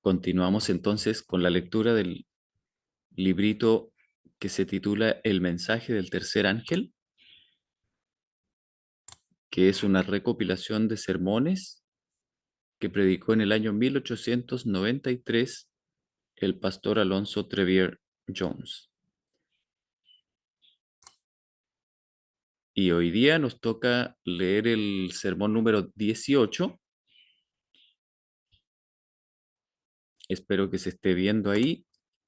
Continuamos entonces con la lectura del librito que se titula El mensaje del tercer ángel, que es una recopilación de sermones que predicó en el año 1893 el pastor Alonso Trevier Jones. Y hoy día nos toca leer el sermón número 18. Espero que se esté viendo ahí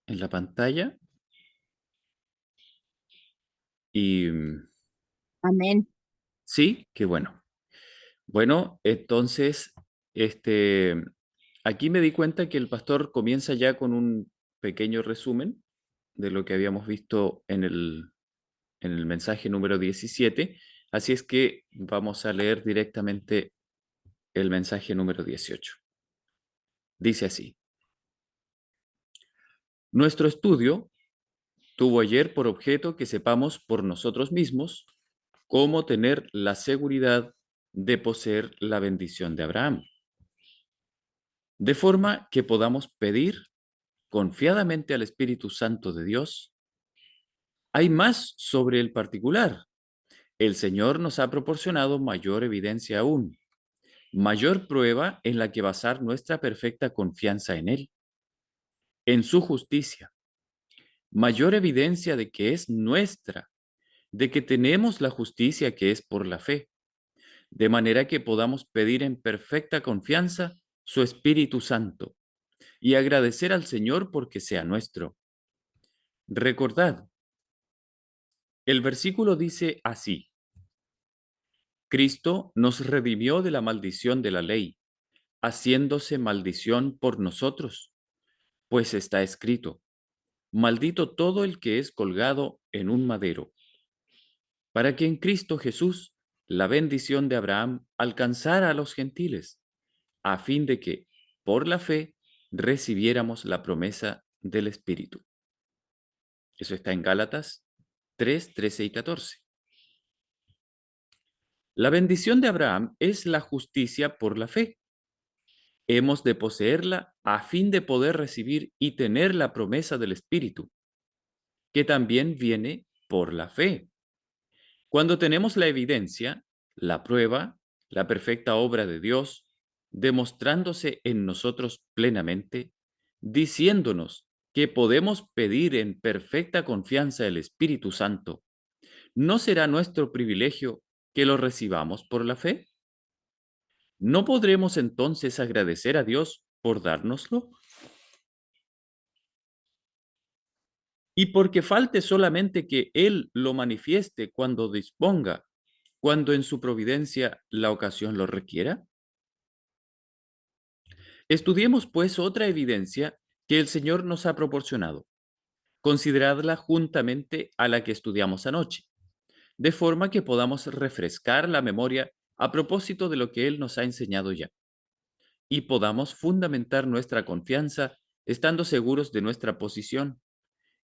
en la pantalla. Y Amén. sí, qué bueno. Bueno, entonces, este, aquí me di cuenta que el pastor comienza ya con un pequeño resumen de lo que habíamos visto en el mensaje número 17. Así es que vamos a leer directamente el mensaje número 18. Dice así: Nuestro estudio tuvo ayer por objeto que sepamos por nosotros mismos cómo tener la seguridad de poseer la bendición de Abraham, de forma que podamos pedir confiadamente al Espíritu Santo de Dios. Hay más sobre el particular. El Señor nos ha proporcionado mayor evidencia aún, mayor prueba en la que basar nuestra perfecta confianza en Él, en su justicia, mayor evidencia de que es nuestra, de que tenemos la justicia que es por la fe, de manera que podamos pedir en perfecta confianza su Espíritu Santo y agradecer al Señor porque sea nuestro. Recordad, el versículo dice así: Cristo nos redimió de la maldición de la ley, haciéndose maldición por nosotros, pues está escrito: maldito todo el que es colgado en un madero, para que en Cristo Jesús la bendición de Abraham alcanzara a los gentiles, a fin de que, por la fe, recibiéramos la promesa del Espíritu. Eso está en Gálatas 3, 13 y 14. La bendición de Abraham es la justicia por la fe. Hemos de poseerla a fin de poder recibir y tener la promesa del Espíritu, que también viene por la fe. Cuando tenemos la evidencia, la prueba, la perfecta obra de Dios, demostrándose en nosotros plenamente, diciéndonos que podemos pedir en perfecta confianza el Espíritu Santo, ¿no será nuestro privilegio que lo recibamos por la fe? ¿No podremos entonces agradecer a Dios por dárnoslo? Y porque falte solamente que Él lo manifieste cuando disponga, cuando en su providencia la ocasión lo requiera. Estudiemos pues otra evidencia que el Señor nos ha proporcionado. Consideradla juntamente a la que estudiamos anoche, de forma que podamos refrescar la memoria a propósito de lo que Él nos ha enseñado ya, y podamos fundamentar nuestra confianza estando seguros de nuestra posición,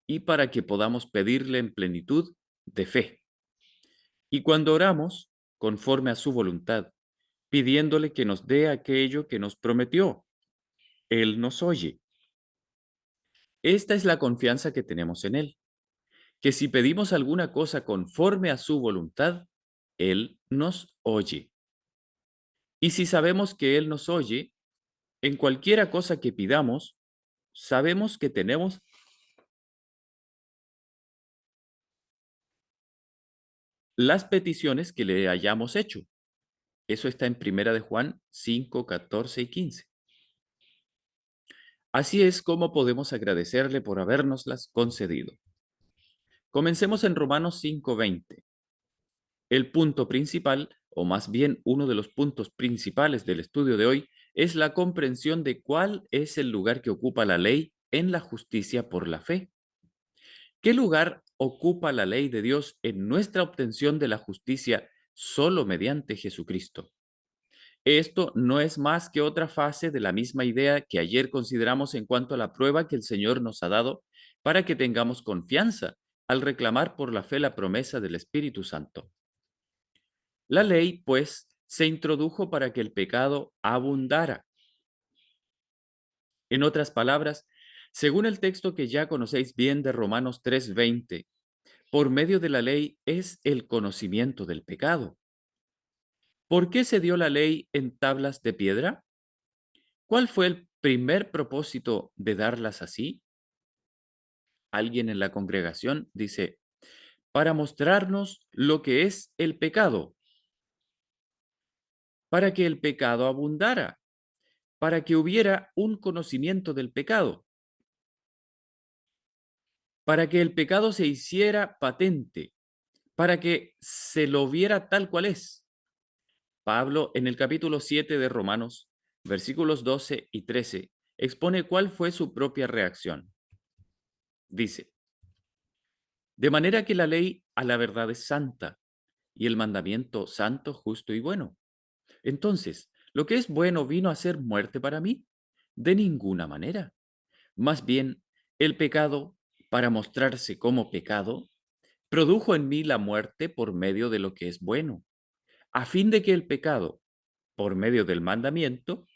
y para que podamos pedirle en plenitud de fe. Y cuando oramos, conforme a su voluntad, pidiéndole que nos dé aquello que nos prometió, Él nos oye. Esta es la confianza que tenemos en Él, que si pedimos alguna cosa conforme a su voluntad, Él nos oye. Y si sabemos que Él nos oye, en cualquiera cosa que pidamos, sabemos que tenemos las peticiones que le hayamos hecho. Eso está en Primera de Juan 5, 14 y 15. Así es como podemos agradecerle por habérnoslas concedido. Comencemos en Romanos 5:20. El punto principal, o más bien uno de los puntos principales del estudio de hoy, es la comprensión de cuál es el lugar que ocupa la ley en la justicia por la fe. ¿Qué lugar ocupa la ley de Dios en nuestra obtención de la justicia solo mediante Jesucristo? Esto no es más que otra fase de la misma idea que ayer consideramos en cuanto a la prueba que el Señor nos ha dado para que tengamos confianza al reclamar por la fe la promesa del Espíritu Santo. La ley, pues, se introdujo para que el pecado abundara. En otras palabras, según el texto que ya conocéis bien de Romanos 3:20, por medio de la ley es el conocimiento del pecado. ¿Por qué se dio la ley en tablas de piedra? ¿Cuál fue el primer propósito de darlas así? Alguien en la congregación dice, para mostrarnos lo que es el pecado, para que el pecado abundara, para que hubiera un conocimiento del pecado, para que el pecado se hiciera patente, para que se lo viera tal cual es. Pablo, en el capítulo 7 de Romanos, versículos 12 y 13, expone cuál fue su propia reacción. Dice, de manera que la ley a la verdad es santa y el mandamiento santo, justo y bueno. Entonces, ¿lo que es bueno vino a ser muerte para mí? De ninguna manera. Más bien, el pecado, para mostrarse como pecado, produjo en mí la muerte por medio de lo que es bueno, a fin de que el pecado, por medio del mandamiento,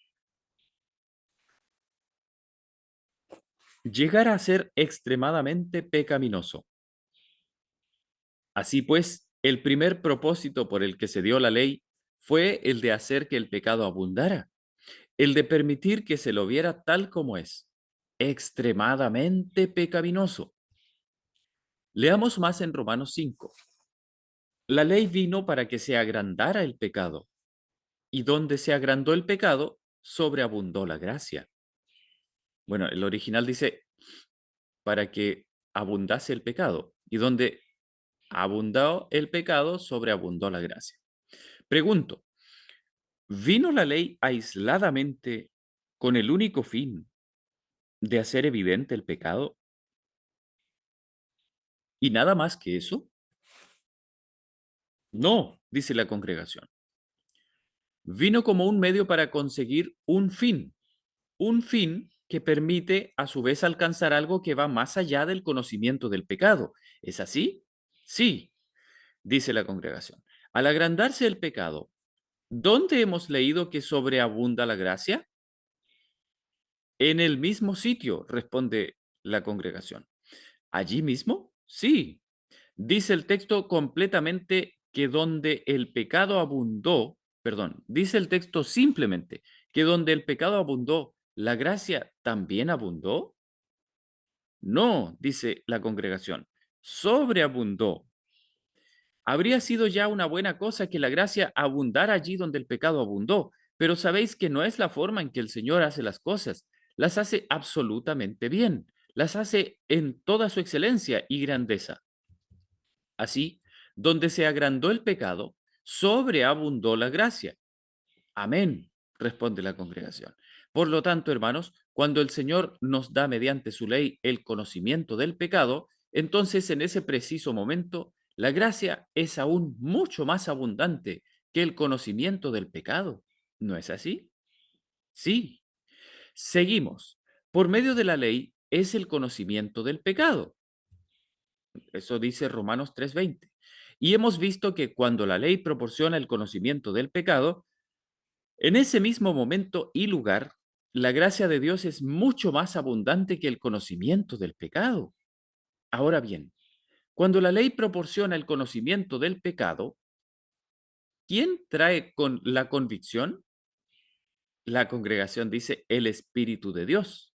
llegara a ser extremadamente pecaminoso. Así pues, el primer propósito por el que se dio la ley fue el de hacer que el pecado abundara, el de permitir que se lo viera tal como es, extremadamente pecaminoso. Leamos más en Romanos 5. La ley vino para que se agrandara el pecado, y donde se agrandó el pecado, sobreabundó la gracia. Bueno, el original dice para que abundase el pecado, y donde abundó el pecado, sobreabundó la gracia. Pregunto, ¿vino la ley aisladamente con el único fin de hacer evidente el pecado y nada más que eso? No, dice la congregación. Vino como un medio para conseguir un fin que permite a su vez alcanzar algo que va más allá del conocimiento del pecado. ¿Es así? Sí, dice la congregación. Al agrandarse el pecado, ¿dónde hemos leído que sobreabunda la gracia? En el mismo sitio, responde la congregación. ¿Allí mismo? Sí. Dice el texto completamente que donde el pecado abundó, perdón, dice el texto simplemente que donde el pecado abundó, la gracia también abundó. No, dice la congregación, sobreabundó. Habría sido ya una buena cosa que la gracia abundara allí donde el pecado abundó, pero sabéis que no es la forma en que el Señor hace las cosas. Las hace absolutamente bien, las hace en toda su excelencia y grandeza. Así, donde se agrandó el pecado, sobreabundó la gracia. Amén, responde la congregación. Por lo tanto, hermanos, cuando el Señor nos da mediante su ley el conocimiento del pecado, entonces en ese preciso momento la gracia es aún mucho más abundante que el conocimiento del pecado. ¿No es así? Sí. Seguimos. Por medio de la ley es el conocimiento del pecado. Eso dice Romanos 3:20. Y hemos visto que cuando la ley proporciona el conocimiento del pecado, en ese mismo momento y lugar, la gracia de Dios es mucho más abundante que el conocimiento del pecado. Ahora bien, cuando la ley proporciona el conocimiento del pecado, ¿quién trae con la convicción? La congregación dice el Espíritu de Dios.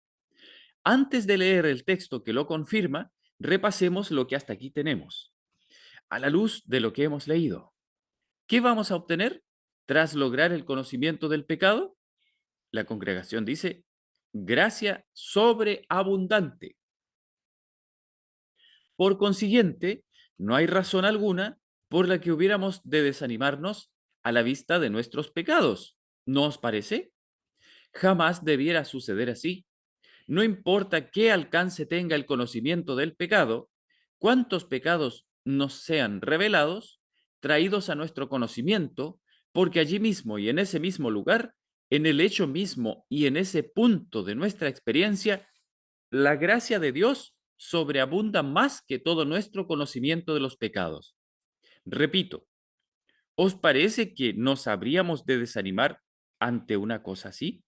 Antes de leer el texto que lo confirma, repasemos lo que hasta aquí tenemos. A la luz de lo que hemos leído, ¿qué vamos a obtener tras lograr el conocimiento del pecado? La congregación dice, gracia sobreabundante. Por consiguiente, no hay razón alguna por la que hubiéramos de desanimarnos a la vista de nuestros pecados. ¿No os parece? Jamás debiera suceder así. No importa qué alcance tenga el conocimiento del pecado, cuántos pecados nos sean revelados, traídos a nuestro conocimiento, porque allí mismo y en ese mismo lugar, en el hecho mismo y en ese punto de nuestra experiencia, la gracia de Dios sobreabunda más que todo nuestro conocimiento de los pecados. Repito, ¿os parece que nos habríamos de desanimar ante una cosa así?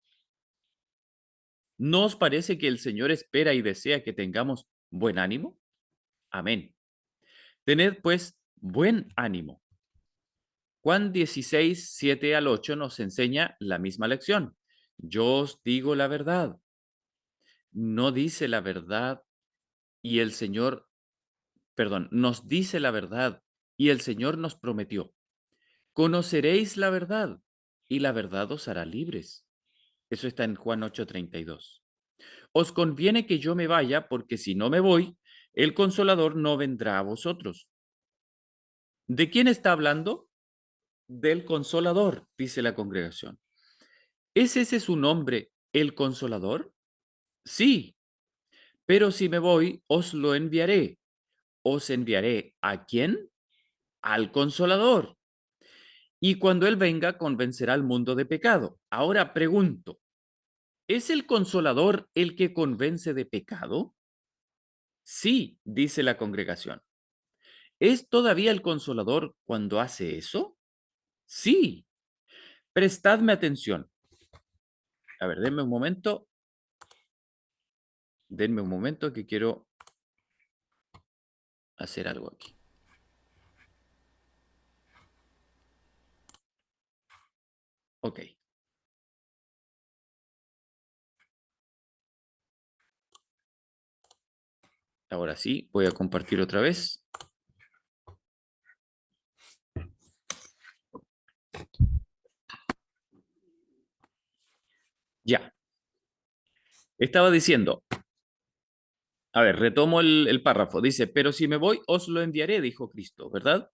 ¿No os parece que el Señor espera y desea que tengamos buen ánimo? Amén. Tened pues buen ánimo. Juan 16, 7 al 8 nos enseña la misma lección. Yo os digo la verdad. No dice la verdad y el Señor, perdón, nos dice la verdad y el Señor nos prometió. Conoceréis la verdad y la verdad os hará libres. Eso está en Juan 8:32. Os conviene que yo me vaya porque si no me voy, el consolador no vendrá a vosotros. ¿De quién está hablando? Del consolador, dice la congregación. ¿Es ese su nombre, el consolador? Sí, pero si me voy, os lo enviaré. ¿Os enviaré a quién? Al consolador. Y cuando él venga, convencerá al mundo de pecado. Ahora pregunto, ¿es el consolador el que convence de pecado? Sí, dice la congregación. ¿Es todavía el consolador cuando hace eso? Sí. Prestadme atención. A ver, denme un momento. Denme un momento que quiero hacer algo aquí. Ok. Ahora sí, voy a compartir otra vez. Ya. Estaba diciendo, a ver, retomo el párrafo. Dice, pero si me voy, os lo enviaré, dijo Cristo, ¿verdad?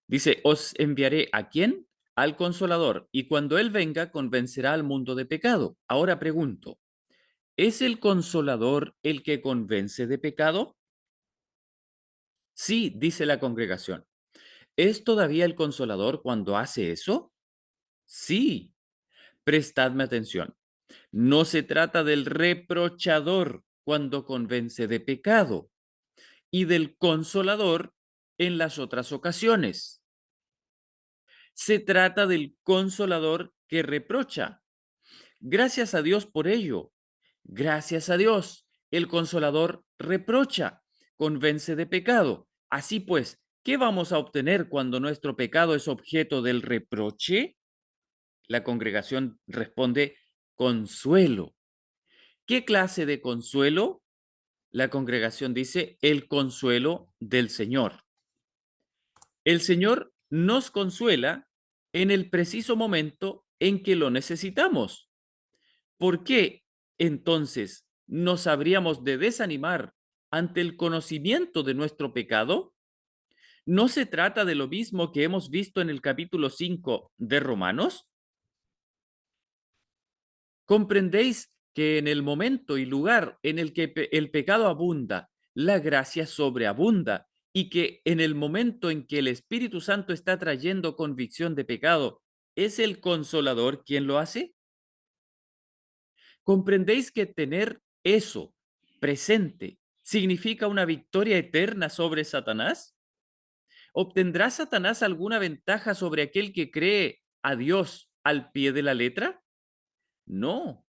Dice, os enviaré a quién? Al consolador, y cuando él venga, convencerá al mundo de pecado. Ahora pregunto, ¿es el consolador el que convence de pecado? Sí, dice la congregación. ¿Es todavía el consolador cuando hace eso? Sí. Prestadme atención. No se trata del reprochador cuando convence de pecado y del consolador en las otras ocasiones. Se trata del consolador que reprocha. Gracias a Dios por ello. Gracias a Dios. El consolador reprocha, convence de pecado. Así pues, ¿qué vamos a obtener cuando nuestro pecado es objeto del reproche? La congregación responde, consuelo. ¿Qué clase de consuelo? La congregación dice, el consuelo del Señor. El Señor nos consuela en el preciso momento en que lo necesitamos. ¿Por qué entonces nos habríamos de desanimar ante el conocimiento de nuestro pecado? ¿No se trata de lo mismo que hemos visto en el capítulo 5 de Romanos? ¿Comprendéis que en el momento y lugar en el que el pecado abunda, la gracia sobreabunda y que en el momento en que el Espíritu Santo está trayendo convicción de pecado, es el consolador quien lo hace? ¿Comprendéis que tener eso presente significa una victoria eterna sobre Satanás? ¿Obtendrá Satanás alguna ventaja sobre aquel que cree a Dios al pie de la letra? No.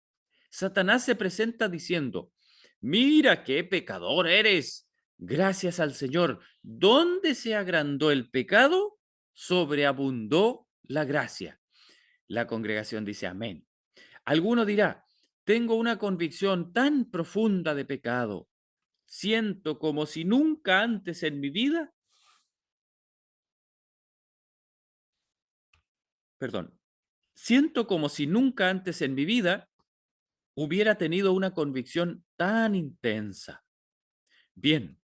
Satanás se presenta diciendo, mira qué pecador eres. Gracias al Señor, ¿dónde se agrandó el pecado? Sobreabundó la gracia. La congregación dice amén. Alguno dirá, tengo una convicción tan profunda de pecado. Siento como si nunca antes en mi vida, perdón, siento como si nunca antes en mi vida hubiera tenido una convicción tan intensa. Bien,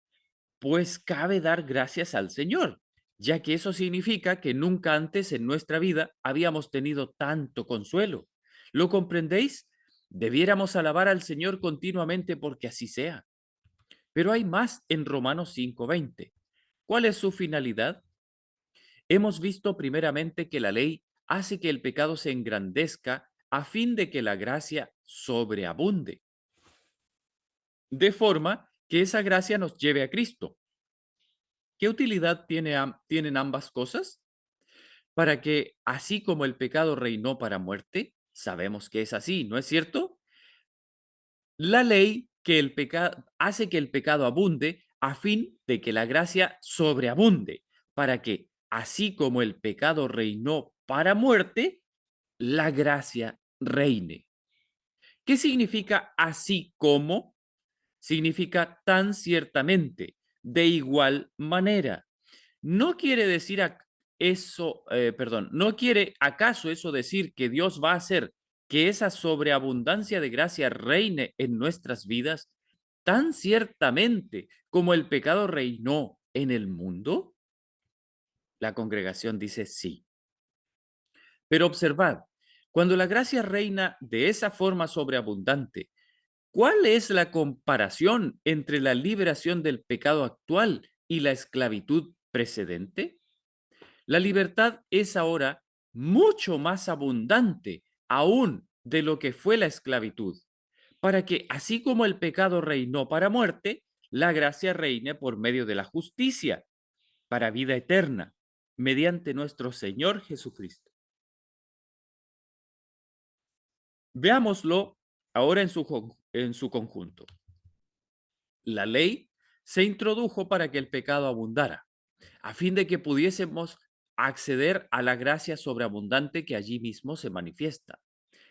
pues cabe dar gracias al Señor, ya que eso significa que nunca antes en nuestra vida habíamos tenido tanto consuelo. ¿Lo comprendéis? Debiéramos alabar al Señor continuamente porque así sea. Pero hay más en Romanos 5:20. ¿Cuál es su finalidad? Hemos visto primeramente que la ley hace que el pecado se engrandezca a fin de que la gracia sobreabunde, de forma que esa gracia nos lleve a Cristo. ¿Qué utilidad tienen ambas cosas? Para que, así como el pecado reinó para muerte, sabemos que es así, ¿no es cierto? La ley que el pecado hace que el pecado abunde a fin de que la gracia sobreabunde, para que, así como el pecado reinó para muerte, la gracia reine. ¿Qué significa así como? Significa tan ciertamente, de igual manera. No quiere decir eso, perdón, no quiere acaso eso decir que Dios va a hacer que esa sobreabundancia de gracia reine en nuestras vidas tan ciertamente como el pecado reinó en el mundo? La congregación dice sí. Pero observad, cuando la gracia reina de esa forma sobreabundante, ¿cuál es la comparación entre la liberación del pecado actual y la esclavitud precedente? La libertad es ahora mucho más abundante aún de lo que fue la esclavitud, para que así como el pecado reinó para muerte, la gracia reine por medio de la justicia para vida eterna, mediante nuestro Señor Jesucristo. Veámoslo ahora en su conjunto. La ley se introdujo para que el pecado abundara, a fin de que pudiésemos acceder a la gracia sobreabundante que allí mismo se manifiesta.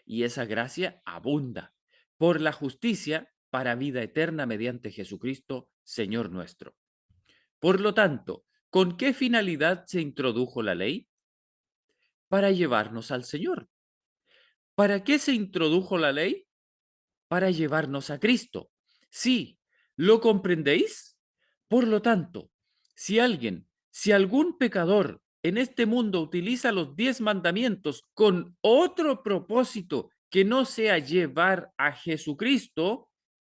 Y esa gracia abunda por la justicia para vida eterna mediante Jesucristo, Señor nuestro. Por lo tanto, ¿con qué finalidad se introdujo la ley? Para llevarnos al Señor. ¿Para qué se introdujo la ley? Para llevarnos a Cristo. Sí, ¿lo comprendéis? Por lo tanto, si algún pecador en este mundo utiliza los 10 mandamientos con otro propósito que no sea llevar a Jesucristo,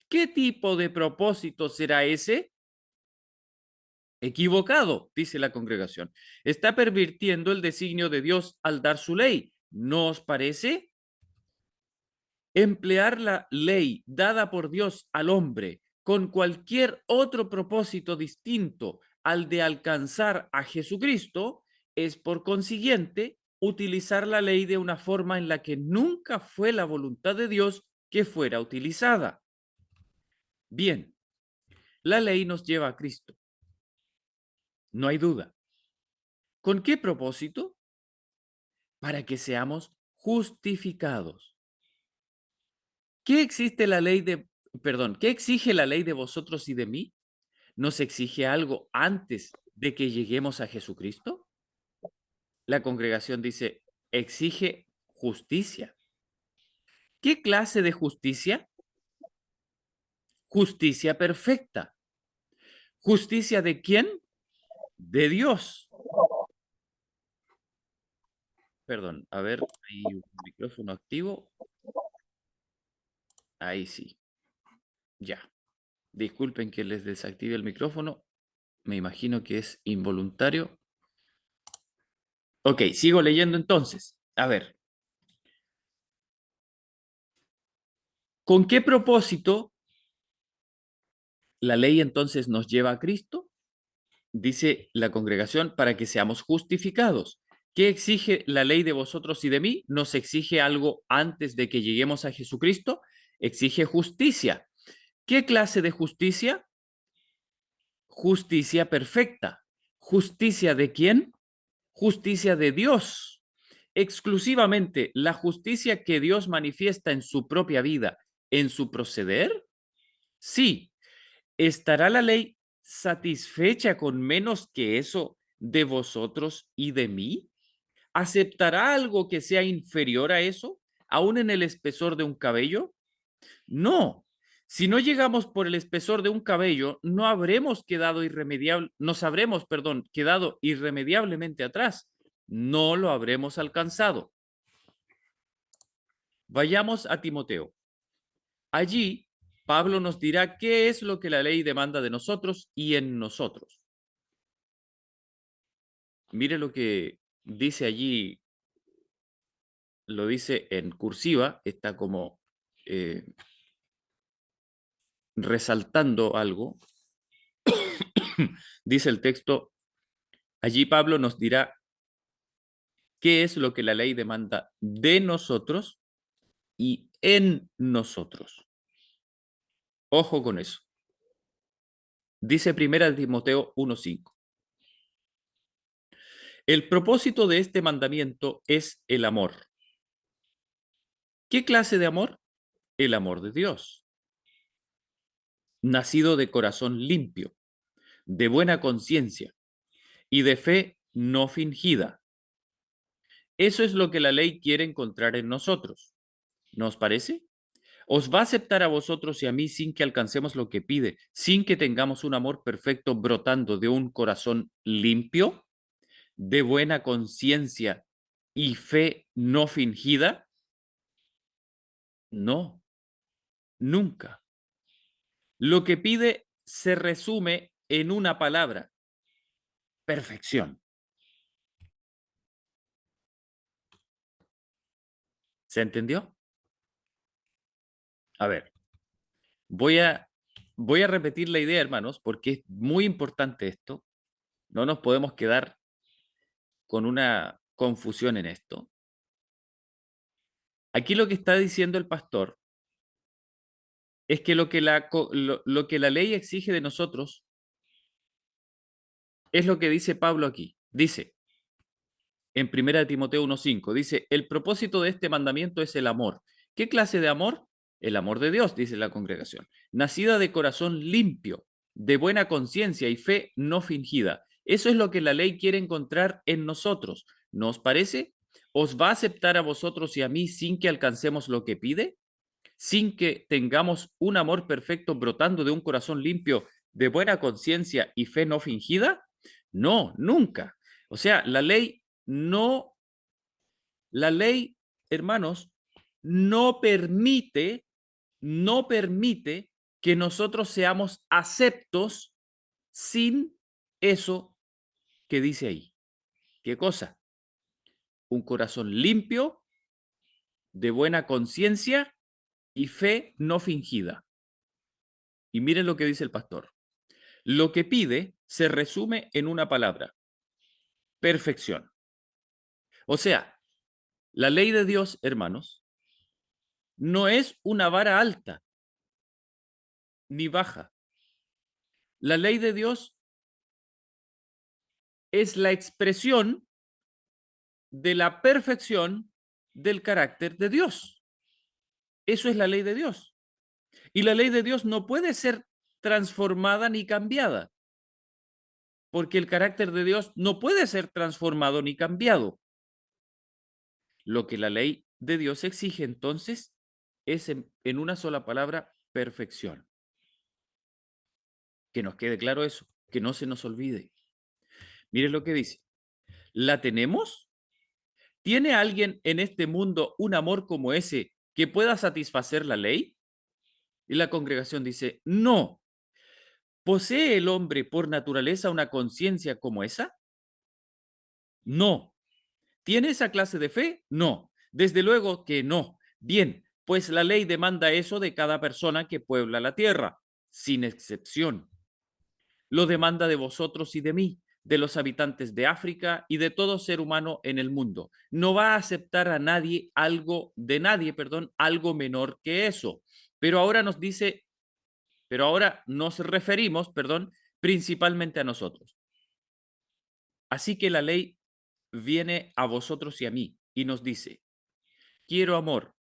¿qué tipo de propósito será ese? Equivocado, dice la congregación. Está pervirtiendo el designio de Dios al dar su ley. ¿No os parece? Emplear la ley dada por Dios al hombre con cualquier otro propósito distinto al de alcanzar a Jesucristo es, por consiguiente, utilizar la ley de una forma en la que nunca fue la voluntad de Dios que fuera utilizada. Bien, la ley nos lleva a Cristo, no hay duda. ¿Con qué propósito? Para que seamos justificados. ¿Qué existe la ley de, perdón, qué exige la ley de vosotros y de mí? ¿Nos exige algo antes de que lleguemos a Jesucristo? La congregación dice, exige justicia. ¿Qué clase de justicia? Justicia perfecta. ¿Justicia de quién? De Dios. Perdón, a ver, hay un micrófono activo. Ahí sí, ya. Disculpen que les desactive el micrófono. Me imagino que es involuntario. Ok, sigo leyendo entonces. A ver, ¿con qué propósito la ley entonces nos lleva a Cristo? Dice la congregación, para que seamos justificados. ¿Qué exige la ley de vosotros y de mí? ¿Nos exige algo antes de que lleguemos a Jesucristo? Exige justicia. ¿Qué clase de justicia? Justicia perfecta. ¿Justicia de quién? Justicia de Dios. Exclusivamente la justicia que Dios manifiesta en su propia vida, en su proceder. Sí. ¿Estará la ley satisfecha con menos que eso de vosotros y de mí? ¿Aceptará algo que sea inferior a eso, aún en el espesor de un cabello? No. Si no llegamos por el espesor de un cabello, no habremos quedado nos habremos, perdón, quedado irremediablemente atrás. No lo habremos alcanzado. Vayamos a Timoteo. Allí, Pablo nos dirá qué es lo que la ley demanda de nosotros y en nosotros. Mire lo que dice allí, lo dice en cursiva, está como eh, resaltando algo. Dice el texto, allí Pablo nos dirá qué es lo que la ley demanda de nosotros y en nosotros. Ojo con eso. Dice 1 Timoteo 1:5. El propósito de este mandamiento es el amor. ¿Qué clase de amor? El amor de Dios, nacido de corazón limpio, de buena conciencia y de fe no fingida. Eso es lo que la ley quiere encontrar en nosotros. ¿No os parece? ¿Os va a aceptar a vosotros y a mí sin que alcancemos lo que pide, sin que tengamos un amor perfecto brotando de un corazón limpio, de buena conciencia y fe no fingida? No, nunca. Lo que pide se resume en una palabra: perfección. ¿Se entendió? A ver, voy a, voy a repetir la idea, hermanos, porque es muy importante esto. No nos podemos quedar con una confusión en esto. Aquí lo que está diciendo el pastor es que lo que la ley exige de nosotros es lo que dice Pablo aquí. Dice, en 1 Timoteo 1:5, dice, el propósito de este mandamiento es el amor. ¿Qué clase de amor? El amor de Dios, dice la congregación, nacida de corazón limpio, de buena conciencia y fe no fingida. Eso es lo que la ley quiere encontrar en nosotros. ¿No os parece? ¿Os va a aceptar a vosotros y a mí sin que alcancemos lo que pide? ¿Sin que tengamos un amor perfecto brotando de un corazón limpio, de buena conciencia y fe no fingida? No, nunca. O sea, la ley, hermanos, no permite que nosotros seamos aceptos sin eso que dice ahí. ¿Qué cosa? Un corazón limpio, de buena conciencia y fe no fingida. Y miren lo que dice el pastor. Lo que pide se resume en una palabra: perfección. O sea, la ley de Dios, hermanos, no es una vara alta ni baja. La ley de Dios es la expresión de la perfección del carácter de Dios. Eso es la ley de Dios. Y la ley de Dios no puede ser transformada ni cambiada, porque el carácter de Dios no puede ser transformado ni cambiado. Lo que la ley de Dios exige entonces es en una sola palabra: perfección. Que nos quede claro eso, que no se nos olvide. Miren lo que dice. ¿La tenemos? ¿Tiene alguien en este mundo un amor como ese que pueda satisfacer la ley? Y la congregación dice, no. ¿Posee el hombre por naturaleza una conciencia como esa? No. ¿Tiene esa clase de fe? No. Desde luego que no. Bien, pues la ley demanda eso de cada persona que puebla la tierra, sin excepción. Lo demanda de vosotros y de mí, de los habitantes de África y de todo ser humano en el mundo. No va a aceptar a nadie algo menor que eso. Pero ahora nos referimos, principalmente a nosotros. Así que la ley viene a vosotros y a mí y nos dice, quiero amor,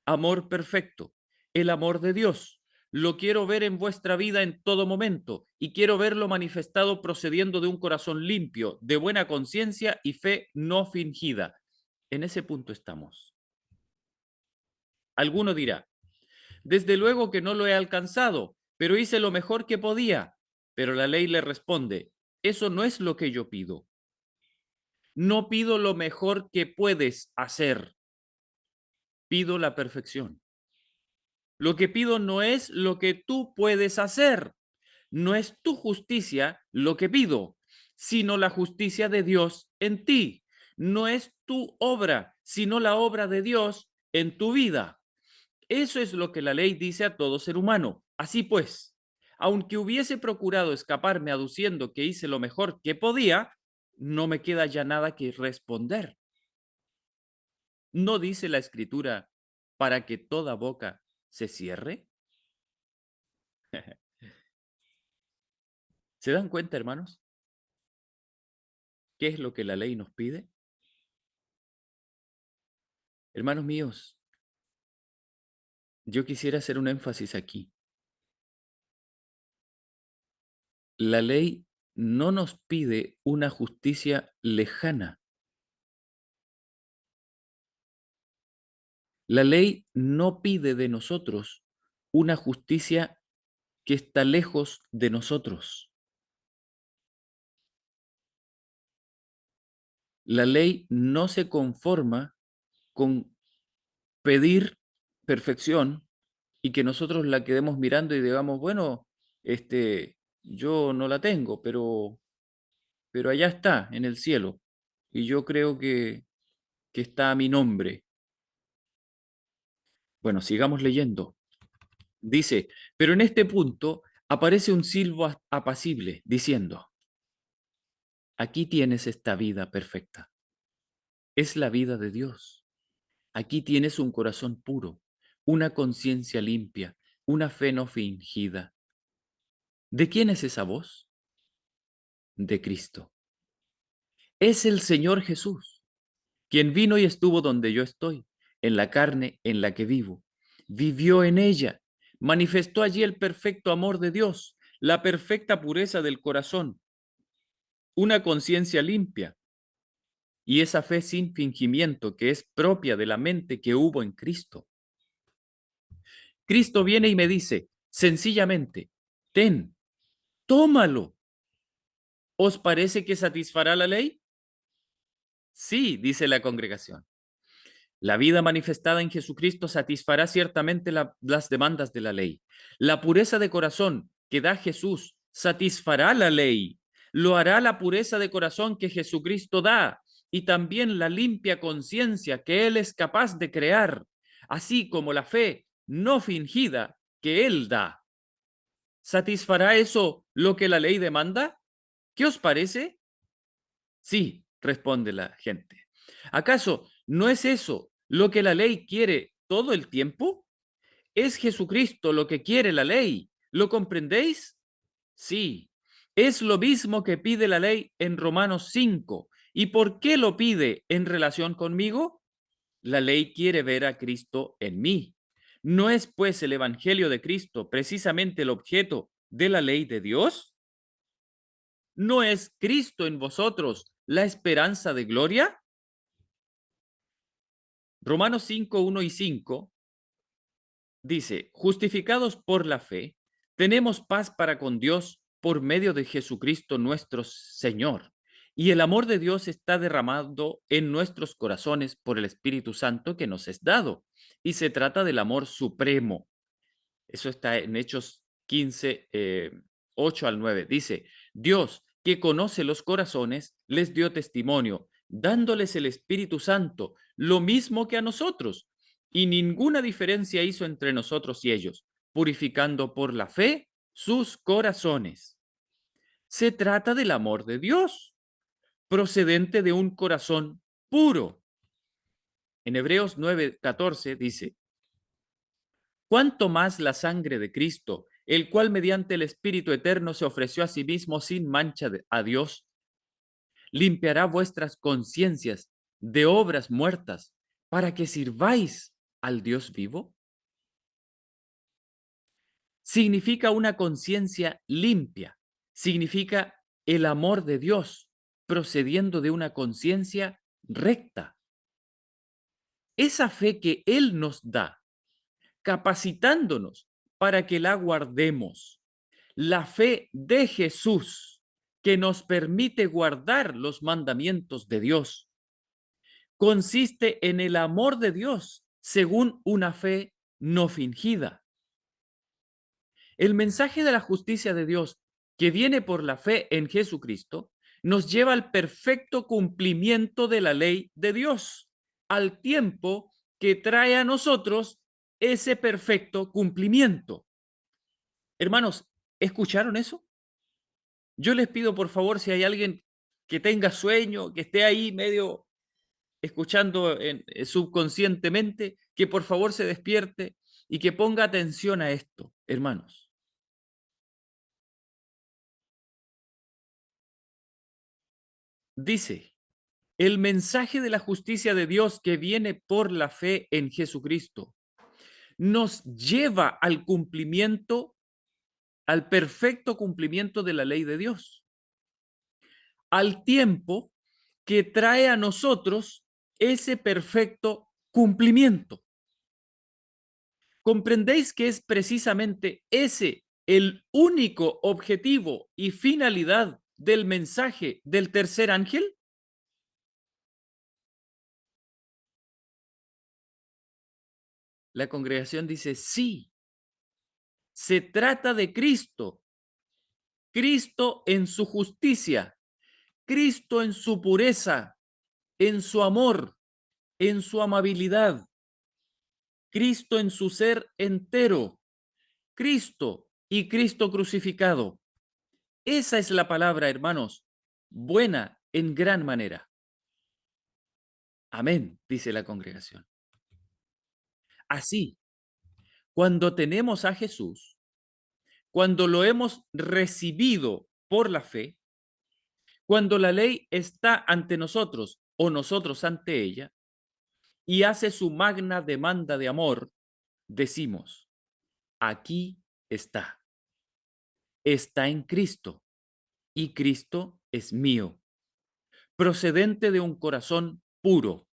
amor perfecto, el amor de Dios. Lo quiero ver en vuestra vida en todo momento y quiero verlo manifestado procediendo de un corazón limpio, de buena conciencia y fe no fingida. En ese punto estamos. Alguno dirá, desde luego que no lo he alcanzado, pero hice lo mejor que podía. Pero la ley le responde, eso no es lo que yo pido. No pido lo mejor que puedes hacer, pido la perfección. Lo que pido no es lo que tú puedes hacer, no es tu justicia lo que pido, sino la justicia de Dios en ti. No es tu obra, sino la obra de Dios en tu vida. Eso es lo que la ley dice a todo ser humano. Así pues, aunque hubiese procurado escaparme aduciendo que hice lo mejor que podía, no me queda ya nada que responder. ¿No dice la Escritura para que toda boca se cierre? ¿Se dan cuenta, hermanos? ¿Qué es lo que la ley nos pide? Hermanos míos, yo quisiera hacer un énfasis aquí. La ley no nos pide una justicia lejana. La ley no pide de nosotros una justicia que está lejos de nosotros. La ley no se conforma con pedir perfección y que nosotros la quedemos mirando y digamos, bueno, yo no la tengo, pero allá está, en el cielo, y yo creo que está a mi nombre. Bueno, sigamos leyendo. Dice, pero en este punto aparece un silbo apacible diciendo, aquí tienes esta vida perfecta. Es la vida de Dios. Aquí tienes un corazón puro, una conciencia limpia, una fe no fingida. ¿De quién es esa voz? De Cristo. Es el Señor Jesús, quien vino y estuvo donde yo estoy, en la carne en la que vivo. Vivió en ella, manifestó allí el perfecto amor de Dios, la perfecta pureza del corazón, una conciencia limpia y esa fe sin fingimiento que es propia de la mente que hubo en Cristo. Cristo viene y me dice, sencillamente, ten, tómalo. ¿Os parece que satisfará la ley? Sí, dice la congregación. La vida manifestada en Jesucristo satisfará ciertamente las demandas de la ley. La pureza de corazón que da Jesús satisfará la ley. Lo hará la pureza de corazón que Jesucristo da y también la limpia conciencia que Él es capaz de crear, así como la fe no fingida que Él da. ¿Satisfará eso lo que la ley demanda? ¿Qué os parece? Sí, responde la gente. ¿Acaso no es eso lo que la ley quiere todo el tiempo? ¿Es Jesucristo lo que quiere la ley? ¿Lo comprendéis? Sí, es lo mismo que pide la ley en Romanos 5. ¿Y por qué lo pide en relación conmigo? La ley quiere ver a Cristo en mí. ¿No es pues el Evangelio de Cristo precisamente el objeto de la ley de Dios? ¿No es Cristo en vosotros la esperanza de gloria? Romanos 5, 1 y 5 dice, justificados por la fe, tenemos paz para con Dios por medio de Jesucristo nuestro Señor. Y el amor de Dios está derramado en nuestros corazones por el Espíritu Santo que nos es dado. Y se trata del amor supremo. Eso está en Hechos 15, 8 al 9. Dice, Dios, que conoce los corazones, les dio testimonio, dándoles el Espíritu Santo, lo mismo que a nosotros, y ninguna diferencia hizo entre nosotros y ellos, purificando por la fe sus corazones. Se trata del amor de Dios, procedente de un corazón puro. En Hebreos 9:14 dice, cuánto más la sangre de Cristo, el cual mediante el Espíritu Eterno se ofreció a sí mismo sin mancha a Dios, limpiará vuestras conciencias de obras muertas para que sirváis al Dios vivo. Significa una conciencia limpia, significa el amor de Dios procediendo de una conciencia recta. Esa fe que Él nos da, capacitándonos para que la guardemos. La fe de Jesús que nos permite guardar los mandamientos de Dios consiste en el amor de Dios según una fe no fingida. El mensaje de la justicia de Dios que viene por la fe en Jesucristo nos lleva al perfecto cumplimiento de la ley de Dios, al tiempo que trae a nosotros ese perfecto cumplimiento. Hermanos, ¿escucharon eso? Yo les pido, por favor, si hay alguien que tenga sueño, que esté ahí medio escuchando subconscientemente, que por favor se despierte y que ponga atención a esto, hermanos. dice, el mensaje de la justicia de Dios que viene por la fe en Jesucristo nos lleva al cumplimiento, al perfecto cumplimiento de la ley de Dios, al tiempo que trae a nosotros ese perfecto cumplimiento. ¿Comprendéis que es precisamente ese el único objetivo y finalidad del mensaje del tercer ángel? La congregación dice, sí, se trata de Cristo, Cristo en su justicia, Cristo en su pureza, en su amor, en su amabilidad, Cristo en su ser entero, Cristo y Cristo crucificado. Esa es la palabra, hermanos, buena en gran manera. Amén, dice la congregación. Así, cuando tenemos a Jesús, cuando lo hemos recibido por la fe, cuando la ley está ante nosotros o nosotros ante ella y hace su magna demanda de amor, decimos, aquí está, está en Cristo y Cristo es mío, procedente de un corazón puro.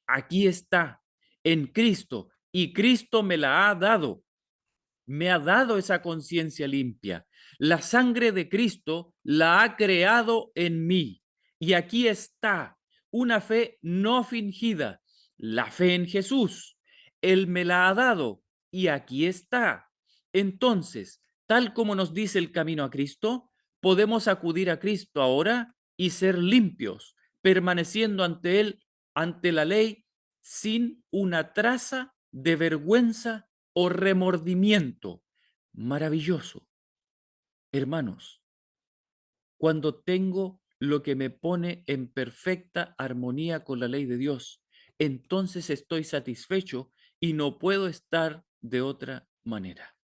Aquí está, en Cristo, y Cristo me la ha dado. Me ha dado esa conciencia limpia. La sangre de Cristo la ha creado en mí. Y aquí está una fe no fingida, la fe en Jesús. Él me la ha dado y aquí está. Entonces, tal como nos dice el camino a Cristo, podemos acudir a Cristo ahora y ser limpios, permaneciendo ante Él, ante la ley, sin una traza de vergüenza o remordimiento. Maravilloso. Hermanos, cuando tengo lo que me pone en perfecta armonía con la ley de Dios, entonces estoy satisfecho y no puedo estar de otra manera.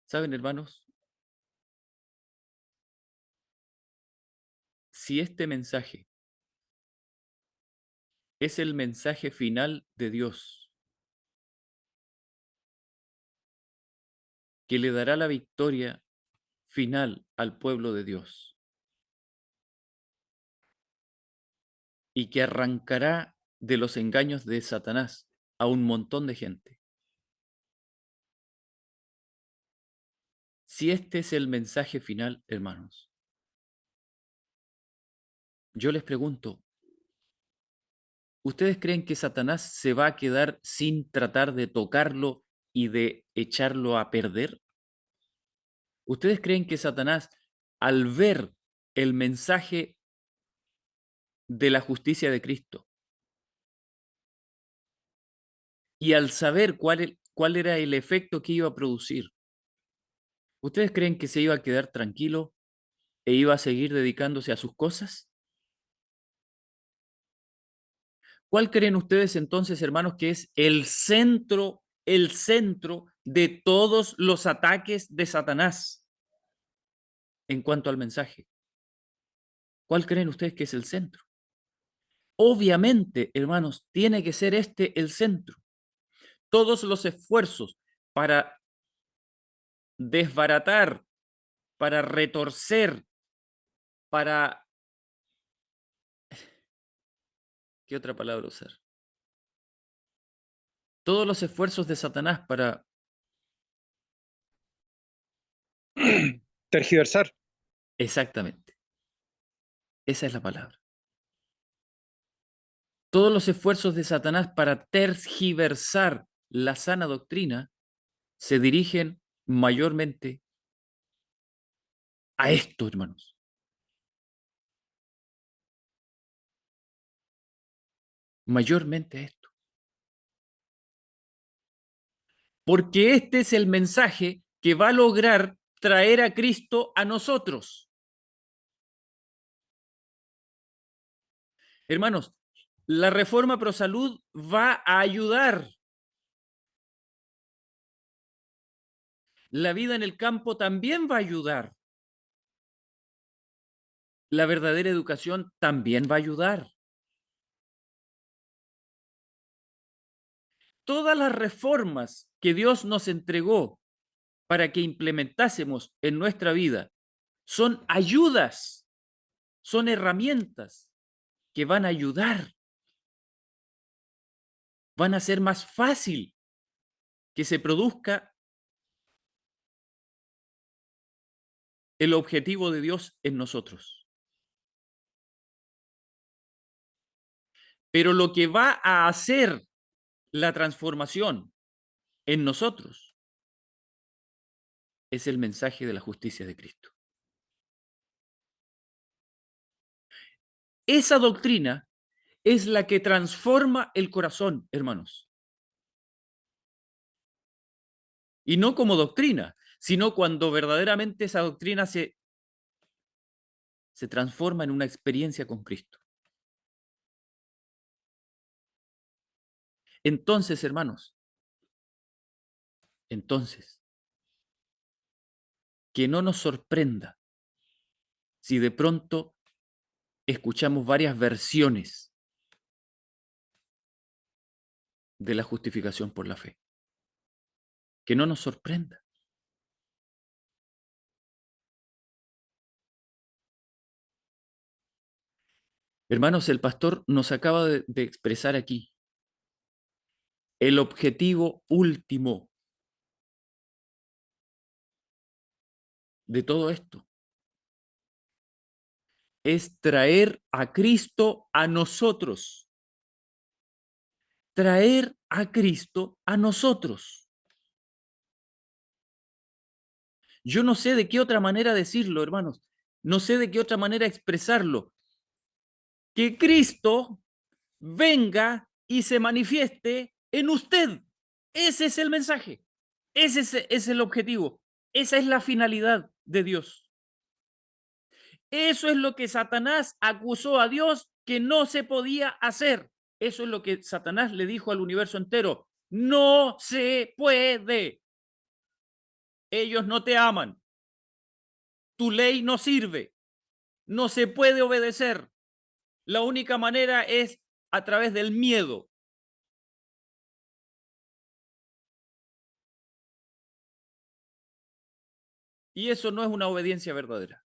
¿Saben, hermanos? Si este mensaje es el mensaje final de Dios, que le dará la victoria final al pueblo de Dios y que arrancará de los engaños de Satanás a un montón de gente. Si este es el mensaje final, hermanos, yo les pregunto, ¿ustedes creen que Satanás se va a quedar sin tratar de tocarlo y de echarlo a perder? ¿Ustedes creen que Satanás, al ver el mensaje de la justicia de Cristo y al saber cuál era el efecto que iba a producir, ¿ustedes creen que se iba a quedar tranquilo e iba a seguir dedicándose a sus cosas? ¿Cuál creen ustedes entonces, hermanos, que es el centro de todos los ataques de Satanás en cuanto al mensaje? ¿Cuál creen ustedes que es el centro? Obviamente, hermanos, tiene que ser este el centro. Todos los esfuerzos para desbaratar, para retorcer, para... ¿Qué otra palabra usar? Todos los esfuerzos de Satanás para... Tergiversar. Exactamente. Esa es la palabra. Todos los esfuerzos de Satanás para tergiversar la sana doctrina se dirigen mayormente a esto, hermanos. Mayormente a esto. Porque este es el mensaje que va a lograr traer a Cristo a nosotros. Hermanos, la reforma pro salud va a ayudar. La vida en el campo también va a ayudar. la verdadera educación también va a ayudar. Todas las reformas que Dios nos entregó para que implementásemos en nuestra vida son ayudas, son herramientas que van a ayudar, van a hacer más fácil que se produzca el objetivo de Dios en nosotros. Pero lo que va a hacer la transformación en nosotros es el mensaje de la justicia de Cristo. Esa doctrina es la que transforma el corazón, hermanos. Y no como doctrina, sino cuando verdaderamente esa doctrina se transforma en una experiencia con Cristo. Entonces, hermanos, entonces, que no nos sorprenda si de pronto escuchamos varias versiones de la justificación por la fe. Que no nos sorprenda. Hermanos, el pastor nos acaba de expresar aquí el objetivo último de todo esto. Es traer a Cristo a nosotros. Traer a Cristo a nosotros. Yo no sé de qué otra manera decirlo, hermanos. No sé de qué otra manera expresarlo. Que Cristo venga y se manifieste en usted. Ese es el mensaje. Ese es el objetivo. Esa es la finalidad de Dios. Eso es lo que Satanás acusó a Dios que no se podía hacer. Eso es lo que Satanás le dijo al universo entero. No se puede. Ellos no te aman. Tu ley no sirve. No se puede obedecer. La única manera es a través del miedo. Y eso no es una obediencia verdadera.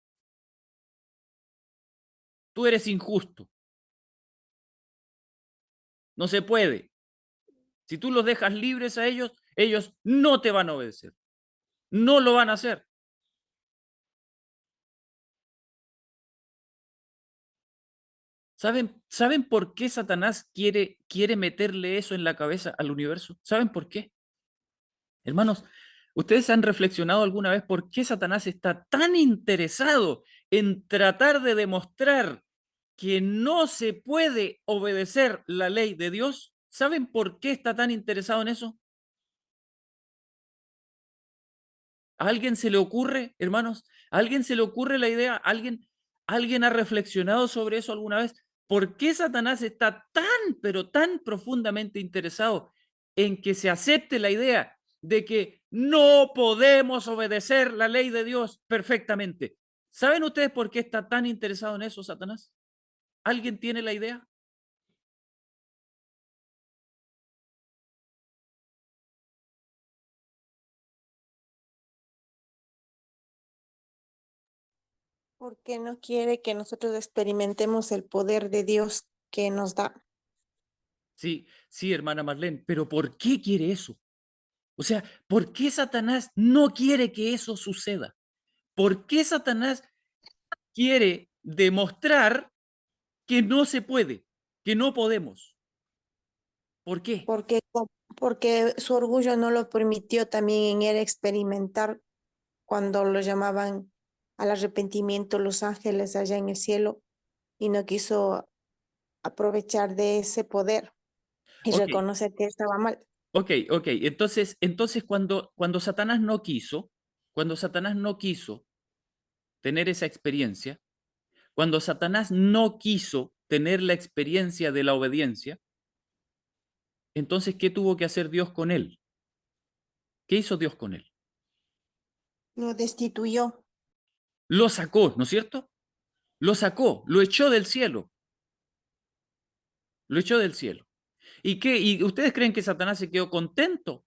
Tú eres injusto. No se puede. Si tú los dejas libres a ellos, ellos no te van a obedecer. No lo van a hacer. ¿Saben por qué Satanás quiere meterle eso en la cabeza al universo? ¿Saben por qué? Hermanos, ¿ustedes han reflexionado alguna vez por qué Satanás está tan interesado en tratar de demostrar que no se puede obedecer la ley de Dios? ¿Saben por qué está tan interesado en eso? ¿A alguien se le ocurre, hermanos? ¿A alguien se le ocurre la idea? ¿Alguien ha reflexionado sobre eso alguna vez? ¿Por qué Satanás está tan, pero tan profundamente interesado en que se acepte la idea de que no podemos obedecer la ley de Dios perfectamente? ¿Saben ustedes por qué está tan interesado en eso, Satanás? ¿Alguien tiene la idea? Porque no quiere que nosotros experimentemos el poder de Dios que nos da. Sí, sí, hermana Marlene, pero ¿por qué quiere eso? O sea, ¿por qué Satanás no quiere que eso suceda? ¿Por qué Satanás quiere demostrar que no se puede, que no podemos? ¿Por qué? Porque su orgullo no lo permitió también en él experimentar cuando lo llamaban al arrepentimiento los ángeles allá en el cielo y no quiso aprovechar de ese poder y Ok, reconocer que estaba mal. ok. Entonces cuando Satanás no quiso tener esa experiencia, cuando Satanás no quiso tener la experiencia de la obediencia, entonces, ¿qué tuvo que hacer Dios con él? ¿Qué hizo Dios con él? Lo destituyó. Lo sacó, ¿no es cierto? Lo sacó, lo echó del cielo. Lo echó del cielo. ¿Y qué? ¿Y ustedes creen que Satanás se quedó contento?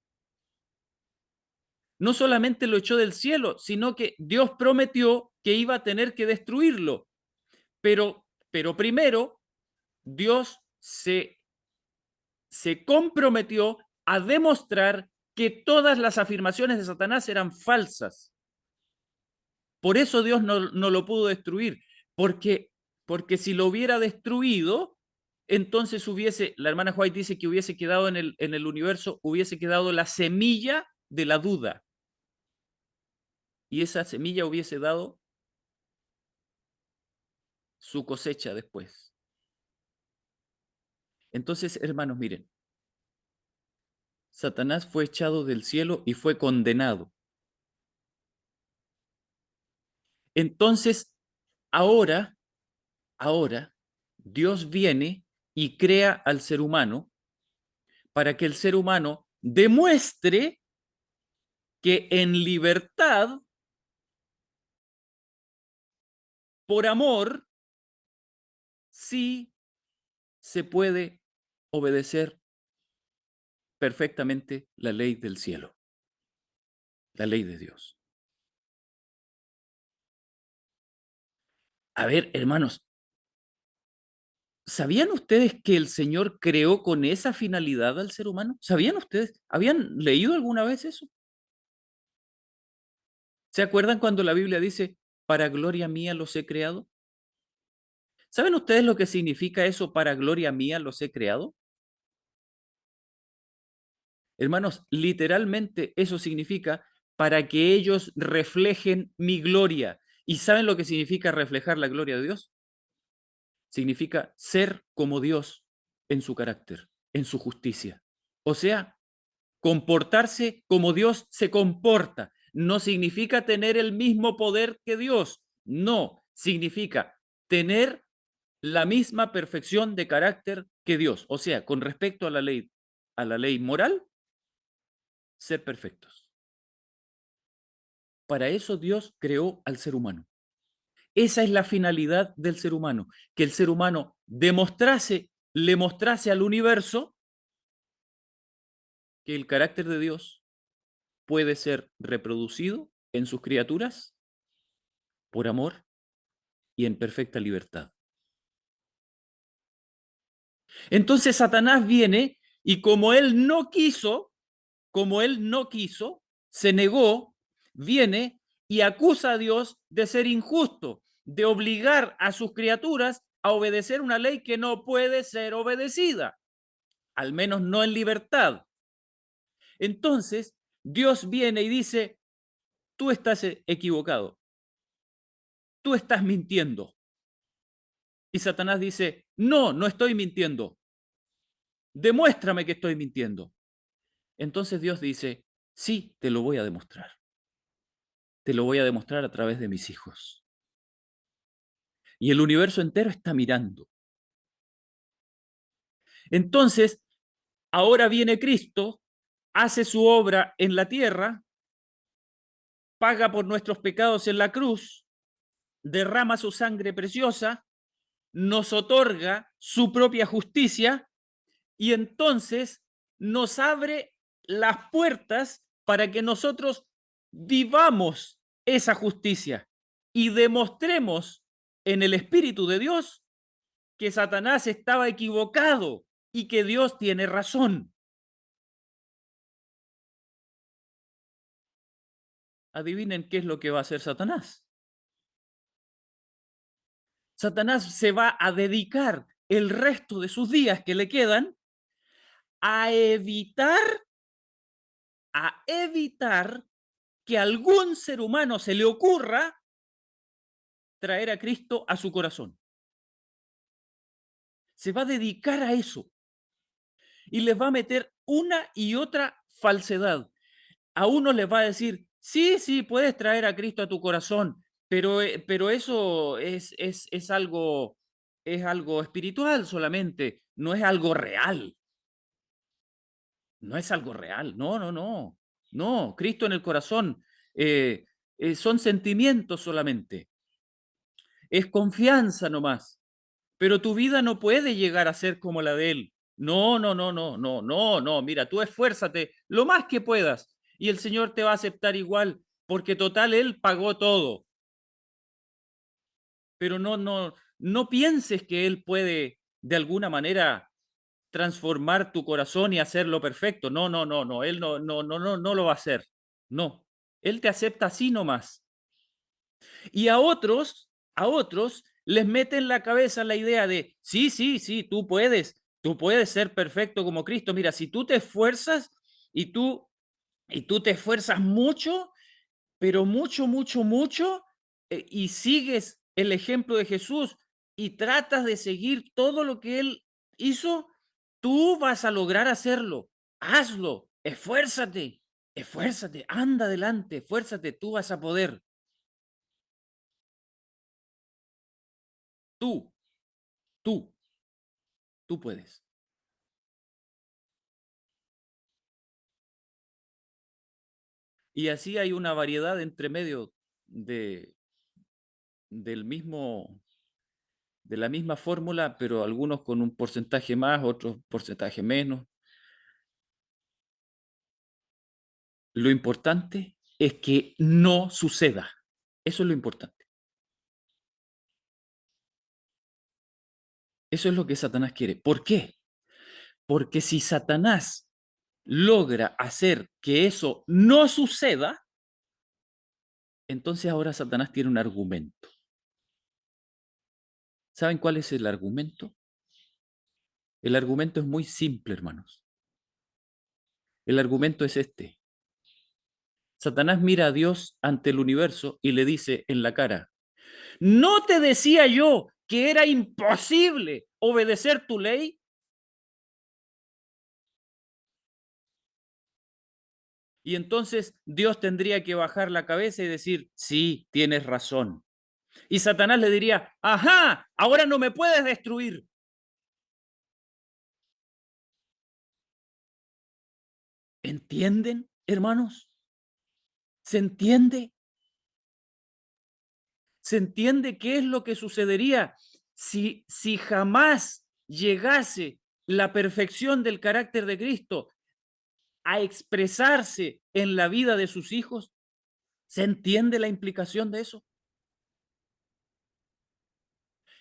No solamente lo echó del cielo, sino que Dios prometió que iba a tener que destruirlo. Pero primero, Dios se comprometió a demostrar que todas las afirmaciones de Satanás eran falsas. Por eso Dios no lo pudo destruir, porque si lo hubiera destruido, entonces la hermana White dice que hubiese quedado en el universo, hubiese quedado la semilla de la duda. Y esa semilla hubiese dado su cosecha después. Entonces, hermanos, miren, Satanás fue echado del cielo y fue condenado. Entonces, ahora, Dios viene y crea al ser humano para que el ser humano demuestre que en libertad, por amor, sí se puede obedecer perfectamente la ley del cielo, la ley de Dios. A ver, hermanos, ¿sabían ustedes que el Señor creó con esa finalidad al ser humano? ¿Sabían ustedes? ¿Habían leído alguna vez eso? ¿Se acuerdan cuando la Biblia dice, para gloria mía los he creado? ¿Saben ustedes lo que significa eso, para gloria mía los he creado? Hermanos, literalmente eso significa para que ellos reflejen mi gloria. ¿Y saben lo que significa reflejar la gloria de Dios? Significa ser como Dios en su carácter, en su justicia. O sea, comportarse como Dios se comporta. No significa tener el mismo poder que Dios. No, significa tener la misma perfección de carácter que Dios. O sea, con respecto a la ley moral, ser perfectos. Para eso Dios creó al ser humano. Esa es la finalidad del ser humano, que el ser humano le mostrase al universo que el carácter de Dios puede ser reproducido en sus criaturas por amor y en perfecta libertad. Entonces Satanás viene y como él no quiso, se negó, viene y acusa a Dios de ser injusto, de obligar a sus criaturas a obedecer una ley que no puede ser obedecida, al menos no en libertad. Entonces, Dios viene y dice, tú estás equivocado, tú estás mintiendo. Y Satanás dice, no estoy mintiendo, demuéstrame que estoy mintiendo. Entonces Dios dice, sí, te lo voy a demostrar. Te lo voy a demostrar a través de mis hijos. Y el universo entero está mirando. Entonces, ahora viene Cristo, hace su obra en la tierra, paga por nuestros pecados en la cruz, derrama su sangre preciosa, nos otorga su propia justicia y entonces nos abre las puertas para que nosotros vivamos esa justicia y demostremos en el Espíritu de Dios que Satanás estaba equivocado y que Dios tiene razón. Adivinen qué es lo que va a hacer Satanás. Satanás se va a dedicar el resto de sus días que le quedan a evitar que a algún ser humano se le ocurra traer a Cristo a su corazón. Se va a dedicar a eso y les va a meter una y otra falsedad. A uno les va a decir, sí, puedes traer a Cristo a tu corazón, pero eso es algo espiritual solamente, no es algo real. No es algo real, no, Cristo en el corazón son sentimientos solamente. es confianza nomás. Pero tu vida no puede llegar a ser como la de Él. No, no, no, no, no, no, no. Mira, tú esfuérzate lo más que puedas y el Señor te va a aceptar igual, porque total Él pagó todo. Pero no pienses que Él puede de alguna manera transformar tu corazón y hacerlo perfecto. No, no, no, no. Él no lo va a hacer. No. Él te acepta así nomás. Y a otros les mete en la cabeza la idea de, sí, sí, sí, tú puedes ser perfecto como Cristo. Mira, si tú te esfuerzas y tú te esfuerzas mucho, pero mucho, mucho, mucho, y sigues el ejemplo de Jesús y tratas de seguir todo lo que Él hizo, tú vas a lograr hacerlo. Hazlo, esfuérzate, anda adelante, esfuérzate, tú vas a poder. Tú, tú, tú puedes. Y así hay una variedad entre medio de, del mismo, de la misma fórmula, pero algunos con un porcentaje más, otros porcentaje menos. Lo importante es que no suceda. Eso es lo importante. Eso es lo que Satanás quiere. ¿Por qué? Porque si Satanás logra hacer que eso no suceda, entonces ahora Satanás tiene un argumento. ¿Saben cuál es el argumento? El argumento es muy simple, hermanos. El argumento es este. Satanás mira a Dios ante el universo y le dice en la cara, ¿no te decía yo que era imposible obedecer tu ley? Y entonces Dios tendría que bajar la cabeza y decir, sí, tienes razón. Y Satanás le diría, ajá, ahora no me puedes destruir. ¿Entienden, hermanos? ¿Se entiende? ¿Se entiende qué es lo que sucedería si jamás llegase la perfección del carácter de Cristo a expresarse en la vida de sus hijos? ¿Se entiende la implicación de eso?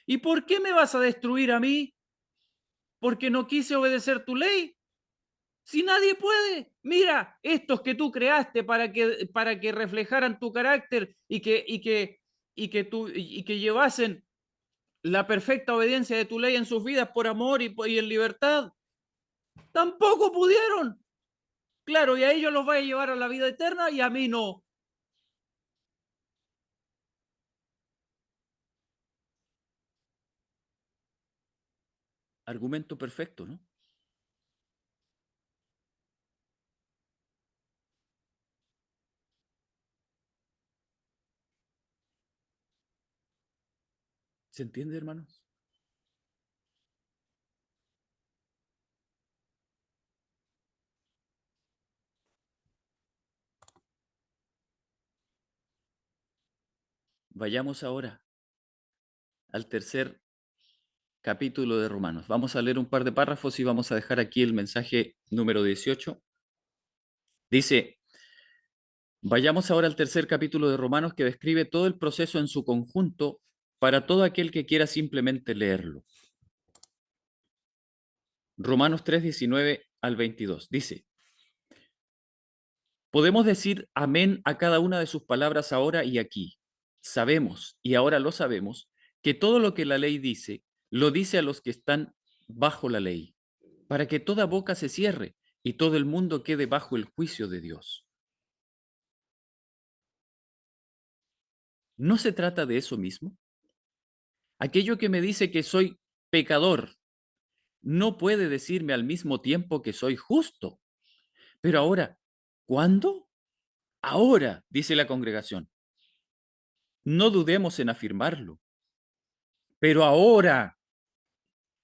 ¿Y por qué me vas a destruir a mí? ¿Porque no quise obedecer tu ley? Si nadie puede, mira, estos que tú creaste para que reflejaran tu carácter y que llevasen la perfecta obediencia de tu ley en sus vidas por amor y en libertad, tampoco pudieron. Claro, y a ellos los va a llevar a la vida eterna y a mí no. Argumento perfecto, ¿no? ¿Se entiende, hermanos? Vayamos ahora al tercer capítulo de Romanos. Vamos a leer un par de párrafos y vamos a dejar aquí el mensaje número 18. Dice, vayamos ahora al tercer capítulo de Romanos que describe todo el proceso en su conjunto para todo aquel que quiera simplemente leerlo. Romanos 3, 19 al 22. Dice, podemos decir amén a cada una de sus palabras ahora y aquí. Sabemos, y ahora lo sabemos, que todo lo que la ley dice, lo dice a los que están bajo la ley, para que toda boca se cierre y todo el mundo quede bajo el juicio de Dios. ¿No se trata de eso mismo? Aquello que me dice que soy pecador no puede decirme al mismo tiempo que soy justo. Pero ahora, ¿cuándo? Ahora, dice la congregación. No dudemos en afirmarlo. Pero ahora,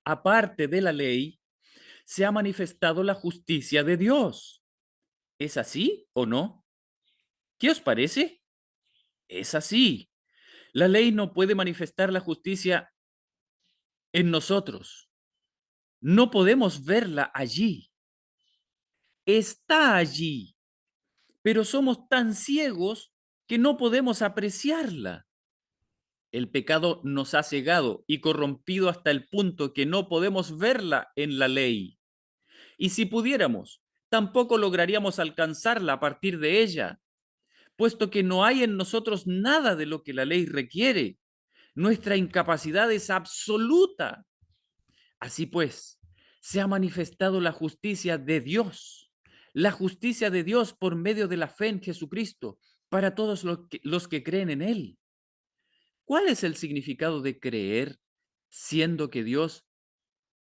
aparte de la ley, se ha manifestado la justicia de Dios. ¿Es así o no? ¿Qué os parece? Es así. La ley no puede manifestar la justicia en nosotros. No podemos verla allí. Está allí, pero somos tan ciegos que no podemos apreciarla. El pecado nos ha cegado y corrompido hasta el punto que no podemos verla en la ley. Y si pudiéramos, tampoco lograríamos alcanzarla a partir de ella, puesto que no hay en nosotros nada de lo que la ley requiere. Nuestra incapacidad es absoluta. Así pues, se ha manifestado la justicia de Dios, la justicia de Dios por medio de la fe en Jesucristo, para todos los que creen en Él. ¿Cuál es el significado de creer siendo que Dios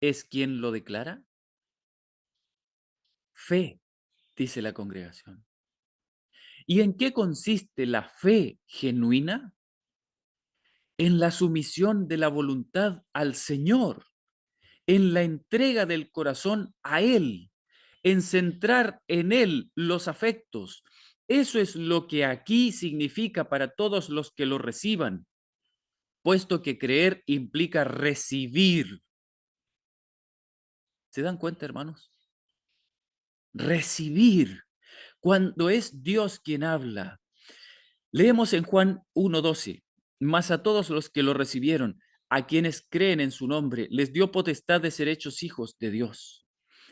es quien lo declara? Fe, dice la congregación. ¿Y en qué consiste la fe genuina? En la sumisión de la voluntad al Señor, en la entrega del corazón a Él, en centrar en Él los afectos. Eso es lo que aquí significa para todos los que lo reciban, puesto que creer implica recibir. ¿Se dan cuenta, hermanos? Recibir. Cuando es Dios quien habla. Leemos en Juan 1:12, mas a todos los que lo recibieron, a quienes creen en su nombre, les dio potestad de ser hechos hijos de Dios.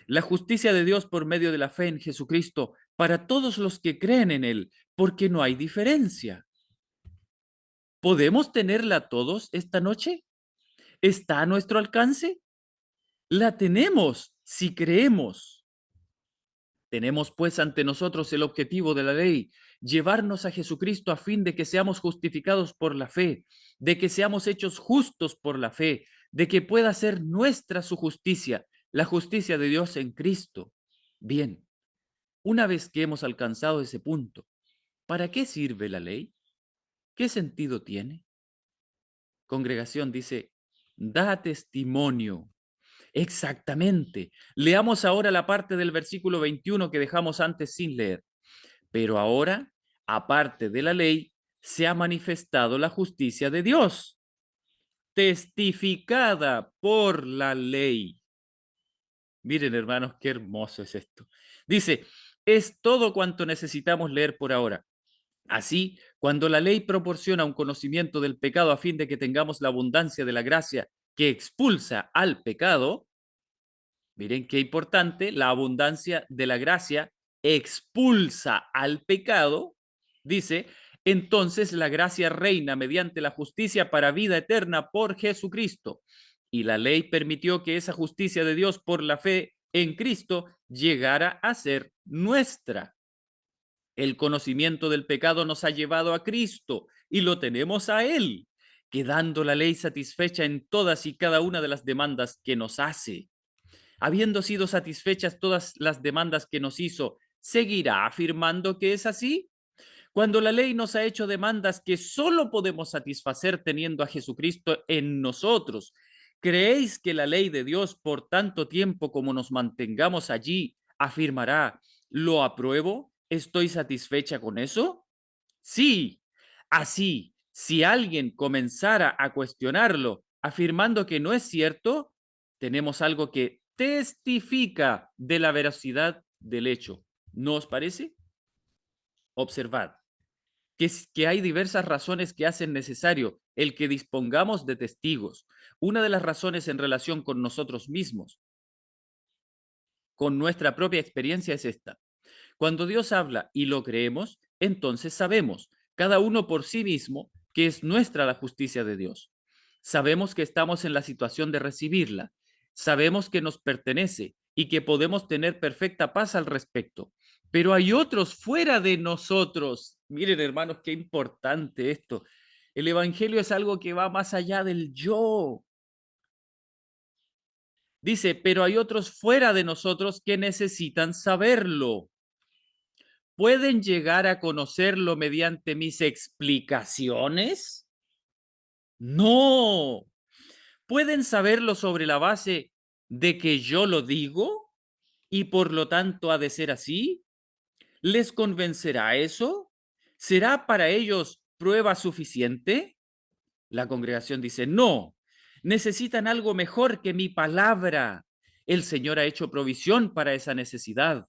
La justicia de Dios por medio de la fe en Jesucristo para todos los que creen en Él, porque no hay diferencia. ¿Podemos tenerla todos esta noche? ¿Está a nuestro alcance? La tenemos si creemos. Tenemos pues ante nosotros el objetivo de la ley, llevarnos a Jesucristo a fin de que seamos justificados por la fe, de que seamos hechos justos por la fe, de que pueda ser nuestra su justicia, la justicia de Dios en Cristo. Bien, una vez que hemos alcanzado ese punto, ¿para qué sirve la ley? ¿Qué sentido tiene? Congregación dice, da testimonio. Exactamente. Leamos ahora la parte del versículo 21 que dejamos antes sin leer. Pero ahora, aparte de la ley, se ha manifestado la justicia de Dios, testificada por la ley. Miren, hermanos, qué hermoso es esto. Dice, es todo cuanto necesitamos leer por ahora. Así, cuando la ley proporciona un conocimiento del pecado a fin de que tengamos la abundancia de la gracia que expulsa al pecado, miren qué importante, la abundancia de la gracia expulsa al pecado, dice, entonces la gracia reina mediante la justicia para vida eterna por Jesucristo. Y la ley permitió que esa justicia de Dios por la fe en Cristo llegara a ser nuestra. El conocimiento del pecado nos ha llevado a Cristo y lo tenemos a Él, quedando la ley satisfecha en todas y cada una de las demandas que nos hace. Habiendo sido satisfechas todas las demandas que nos hizo, ¿seguirá afirmando que es así? Cuando la ley nos ha hecho demandas que solo podemos satisfacer teniendo a Jesucristo en nosotros, ¿creéis que la ley de Dios por tanto tiempo como nos mantengamos allí afirmará, lo apruebo, estoy satisfecha con eso? Sí, así, si alguien comenzara a cuestionarlo afirmando que no es cierto, tenemos algo que testifica de la veracidad del hecho. ¿No os parece? Observad que hay diversas razones que hacen necesario el que dispongamos de testigos. Una de las razones en relación con nosotros mismos, con nuestra propia experiencia es esta. Cuando Dios habla y lo creemos, entonces sabemos, cada uno por sí mismo, que es nuestra la justicia de Dios. Sabemos que estamos en la situación de recibirla. Sabemos que nos pertenece y que podemos tener perfecta paz al respecto. Pero hay otros fuera de nosotros. Miren, hermanos, qué importante esto. El Evangelio es algo que va más allá del yo. Dice, pero hay otros fuera de nosotros que necesitan saberlo. ¿Pueden llegar a conocerlo mediante mis explicaciones? No. ¿Pueden saberlo sobre la base de que yo lo digo y por lo tanto ha de ser así? ¿Les convencerá eso? ¿Será para ellos prueba suficiente? La congregación dice, no, necesitan algo mejor que mi palabra. El Señor ha hecho provisión para esa necesidad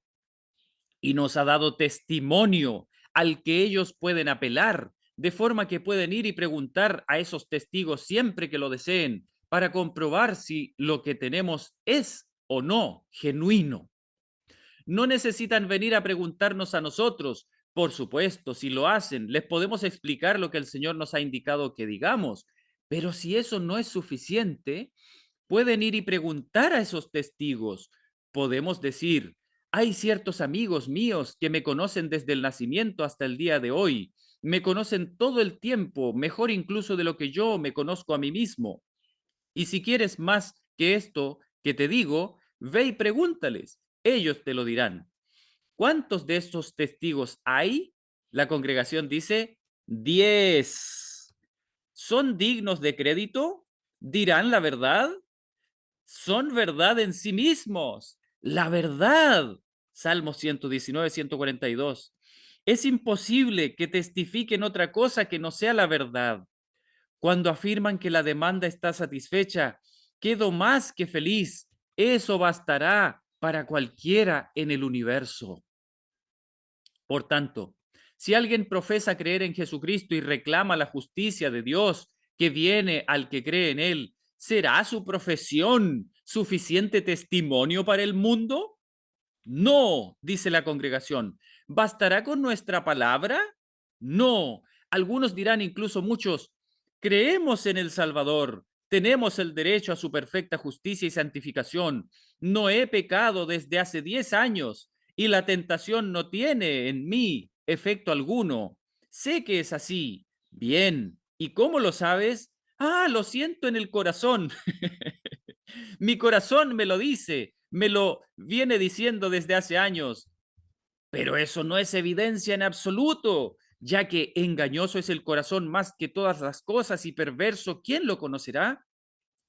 y nos ha dado testimonio al que ellos pueden apelar, de forma que pueden ir y preguntar a esos testigos siempre que lo deseen para comprobar si lo que tenemos es o no genuino. No necesitan venir a preguntarnos a nosotros. Por supuesto, si lo hacen, les podemos explicar lo que el Señor nos ha indicado que digamos. Pero si eso no es suficiente, pueden ir y preguntar a esos testigos. Podemos decir, hay ciertos amigos míos que me conocen desde el nacimiento hasta el día de hoy. Me conocen todo el tiempo, mejor incluso de lo que yo me conozco a mí mismo. Y si quieres más que esto que te digo, ve y pregúntales. Ellos te lo dirán. ¿Cuántos de estos testigos hay? La congregación dice 10. ¿Son dignos de crédito? ¿Dirán la verdad? Son verdad en sí mismos. La verdad. Salmos 119, 142. Es imposible que testifiquen otra cosa que no sea la verdad. Cuando afirman que la demanda está satisfecha, quedo más que feliz. Eso bastará para cualquiera en el universo. Por tanto, si alguien profesa creer en Jesucristo y reclama la justicia de Dios que viene al que cree en Él, ¿será su profesión suficiente testimonio para el mundo? No, dice la congregación. ¿Bastará con nuestra palabra? No. Algunos dirán, incluso muchos, creemos en el Salvador, tenemos el derecho a su perfecta justicia y santificación. No he pecado desde hace 10 años y la tentación no tiene en mí efecto alguno. Sé que es así. Bien. ¿Y cómo lo sabes? Ah, lo siento en el corazón. Mi corazón me lo dice, me lo viene diciendo desde hace años. Pero eso no es evidencia en absoluto, ya que engañoso es el corazón más que todas las cosas y perverso, ¿quién lo conocerá?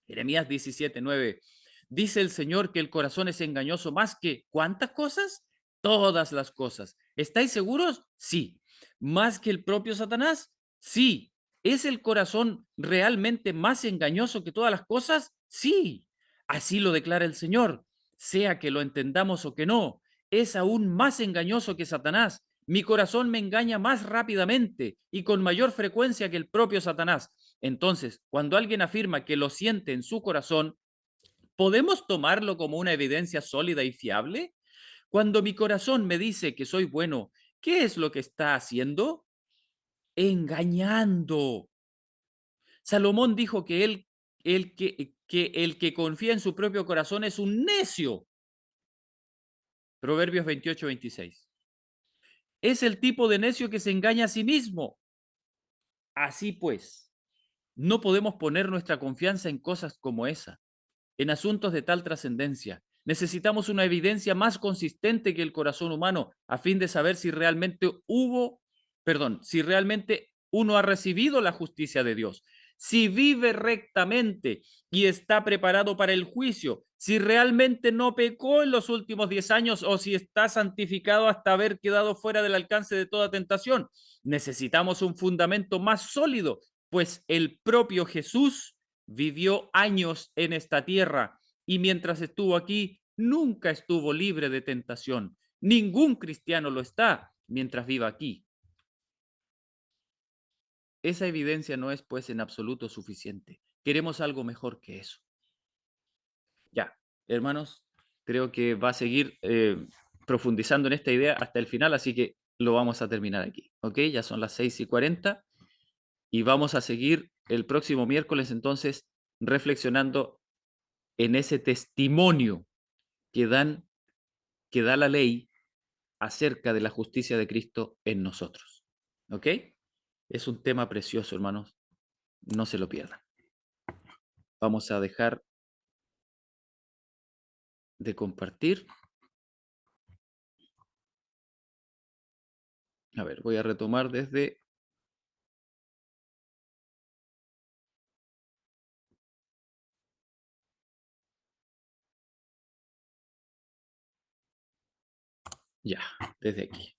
Jeremías 17:9. Dice el Señor que el corazón es engañoso más que ¿cuántas cosas? Todas las cosas. ¿Estáis seguros? Sí. ¿Más que el propio Satanás? Sí. ¿Es el corazón realmente más engañoso que todas las cosas? Sí. Así lo declara el Señor. Sea que lo entendamos o que no, es aún más engañoso que Satanás. Mi corazón me engaña más rápidamente y con mayor frecuencia que el propio Satanás. Entonces, cuando alguien afirma que lo siente en su corazón, ¿podemos tomarlo como una evidencia sólida y fiable? Cuando mi corazón me dice que soy bueno, ¿qué es lo que está haciendo? Engañando. Salomón dijo que el que confía en su propio corazón es un necio. Proverbios 28:26. Es el tipo de necio que se engaña a sí mismo. Así pues, no podemos poner nuestra confianza en cosas como esa, en asuntos de tal trascendencia. Necesitamos una evidencia más consistente que el corazón humano a fin de saber si realmente si realmente uno ha recibido la justicia de Dios, si vive rectamente y está preparado para el juicio, si realmente no pecó en los últimos 10 años o si está santificado hasta haber quedado fuera del alcance de toda tentación. Necesitamos un fundamento más sólido, pues el propio Jesús vivió años en esta tierra y mientras estuvo aquí nunca estuvo libre de tentación. Ningún cristiano lo está mientras viva aquí. Esa evidencia no es pues en absoluto suficiente. Queremos algo mejor que eso. Ya, hermanos, creo que va a seguir profundizando en esta idea hasta el final, así que lo vamos a terminar aquí. ¿Ok? Ya son las 6:40 y vamos a seguir el próximo miércoles entonces reflexionando en ese testimonio que da la ley acerca de la justicia de Cristo en nosotros. ¿Ok? Es un tema precioso, hermanos. No se lo pierdan. Vamos a dejar de compartir. A ver, voy a retomar desde... Ya, desde aquí.